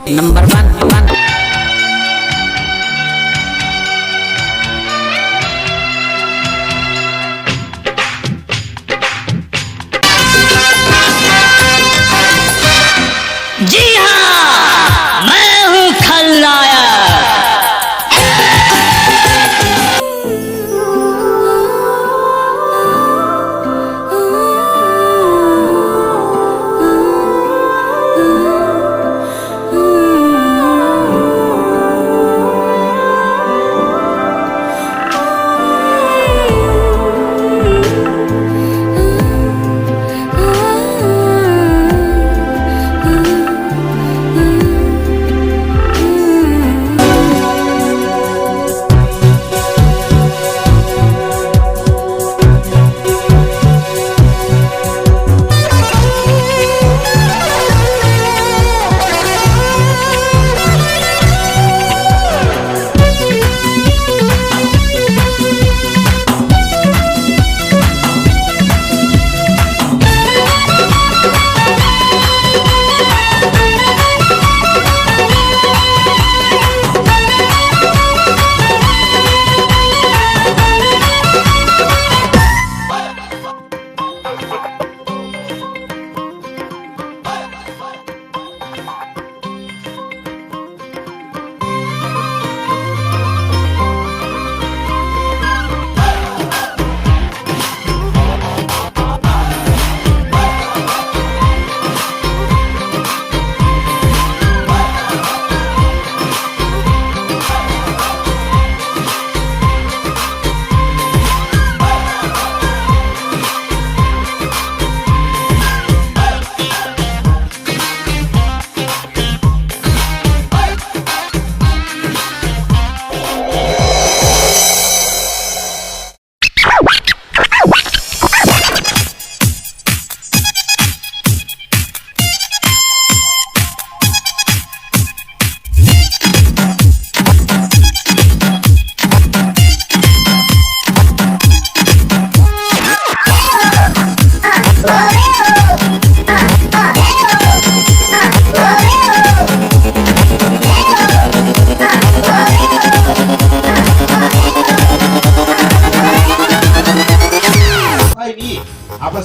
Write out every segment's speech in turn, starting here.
Number one. जी हाँ, मैं हूँ खलनायक।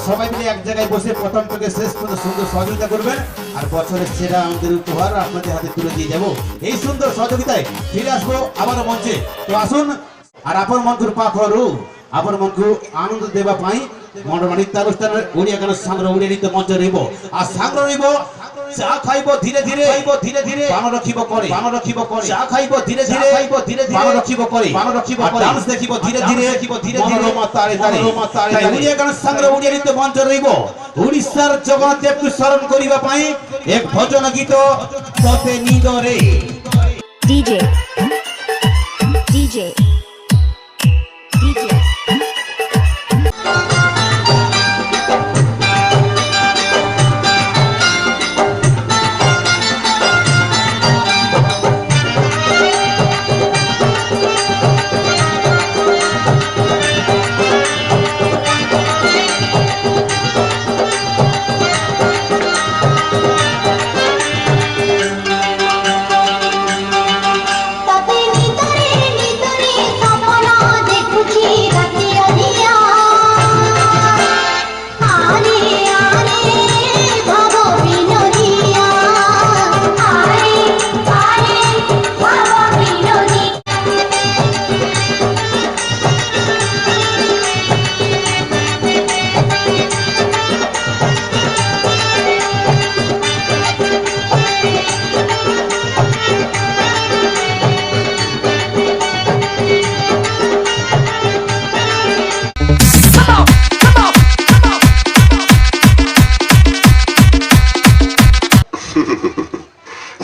সবাই মিলে এক জায়গায় বসে প্রথম থেকে শেষ পর্যন্ত সুন্দর সহযোগিতা করবেন আর বছরের সেরা আমাদের উপহার আপনাদের হাতে তুলে দিয়ে যাব। এই সুন্দর সহযোগিতায় ফিরে আসবো আবার মঞ্চে। তো আসুন আর আপন মনকুর পাখরু আপন মনকু আনন্দ দেবা পাই মনোমানিত্য অনুষ্ঠানের ওড়িয়া গান সাংগ্রহ উড়িয়ে নিতে মঞ্চ রইব আর সাংগ্রহ রইব চা খাইব ধীরে ধীরে পান রখিব করে চা খাইব ধীরে ধীরে পান রখিব করে ডান্স দেখিব ধীরে ধীরে মনোরমা তারে তারে উড়িয়া গান সাংগ্রহ উড়িয়ে নিতে মঞ্চ রইব উড়িষ্যার জগন্নাথ দেবকে স্মরণ করিবা পাই এক ভজন গীত ততে নিদরে ডিজে ডিজে ডিজে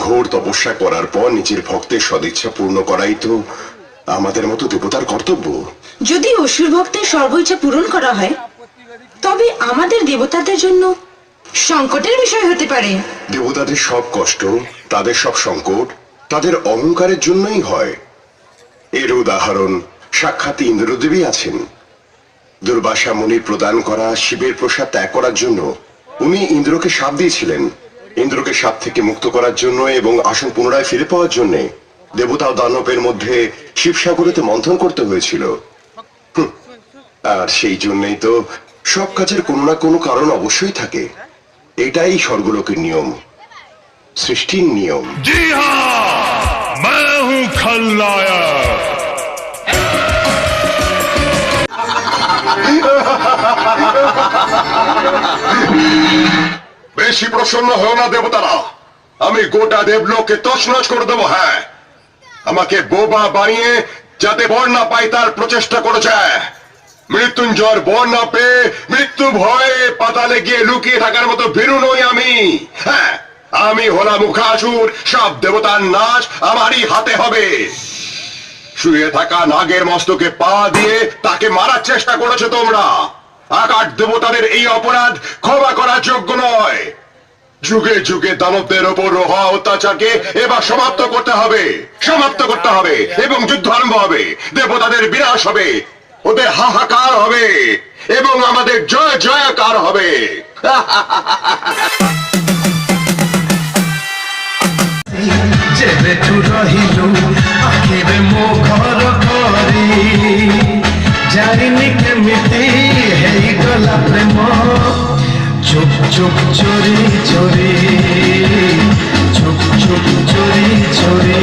ঘোর তপস্যা করার পর নিজের ভক্তের সদিচ্ছা পূর্ণ করাই তো আমাদের মতো দেবতার কর্তব্য। যদি অসুর ভক্তের সর্বইচ্ছা পূরণ করা হয় তবে আমাদের দেবতাদের জন্য সংকটের বিষয় হতে পারে। দেবতাদের সব কষ্ট, তাদের সব সংকট তাদের অহংকারের জন্যই হয়। এর উদাহরণ সাক্ষাৎ ইন্দ্রদেবী আছেন। দুর্বাসা মুনির প্রদান করা শিবের প্রসাদ ত্যাগ করার জন্য উনি ইন্দ্রকে শাপ দিয়েছিলেন ইন্দ্রকে সাপ থেকে মুক্ত করার জন্য এবং আসন পুনরায় ফিরে পাওয়ার জন্য দেবতা ও দানবের মধ্যে শিবসাগরেতে মন্থন করতে হয়েছিল। আর সেই জন্যই তো সব কাজের কোনো না কোনো কারণ অবশ্যই থাকে। এটাই স্বর্গলোকের নিয়ম, সৃষ্টির নিয়ম। जी हाँ, मैं हूँ खलनायक। বেশি প্রসন্ন হও না দেবতারা, আমি গোটা দেবলোককে তছনছ করে দেবো। হ্যাঁ, আমাকে বোবা বানিয়ে যাতে বর না পাই তার প্রচেষ্টা করেছে। মৃত্যুঞ্জয়ের বর না পেয়ে মৃত্যু ভয়ে পাতালে গিয়ে লুকিয়ে থাকার মতো ভীরু নই আমি। হ্যাঁ, আমি হলাম মুখাসুর, সব দেবতার নাশ আমারই হাতে হবে। শুয়ে থাকা নাগের মস্তকে পা দিয়ে তাকে মারার চেষ্টা করেছো তোমরা। আকাশ দেবতাদের এই অপরাধ ক্ষমা করার যোগ্য নয়। যুগে যুগে দানবদের ওপর হওয়া অত্যাচারকে এবার সমাপ্ত করতে হবে, সমাপ্ত করতে হবে এবং যুদ্ধ আরম্ভ হবে। দেবতাদের বিনাশ হবে, ওদের হাহাকার হবে এবং আমাদের জয় জয়কার হবে। যেবেঠু রহিলু আখিরে মো ঘর ঘরি জানিনি কেমিতি ହେଇଗଲା ପ୍ରେମ চুপ চুপ চোরি চোরি চুপ চুপ চোরি চোরি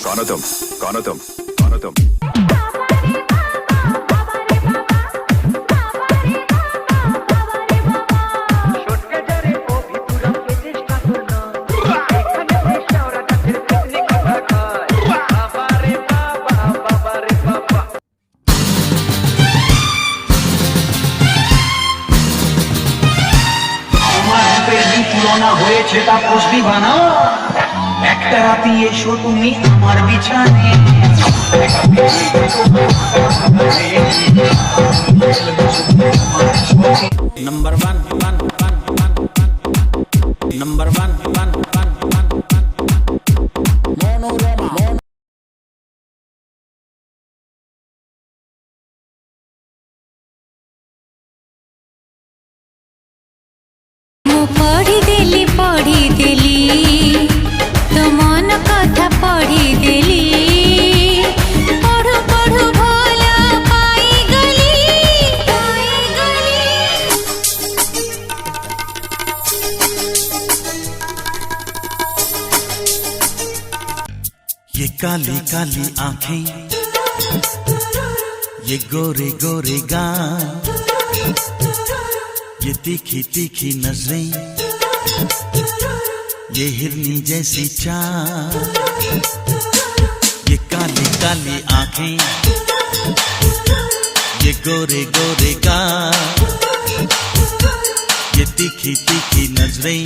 কানতম কানতম কানতম। পুরোনা হয়েছে তা প্রশ্নি বানাও একটা রাতি এসো তুমি আমার বিছানে नंबर वन नंबर वन ये काली काली आंखें, ये गोरे गोरे गाल, ये तीखी तीखी नजरें, ये हिरनी जैसी चाल। ये काली काली आंखें, ये गोरे गोरे गाल, ये तीखी तीखी नजरें,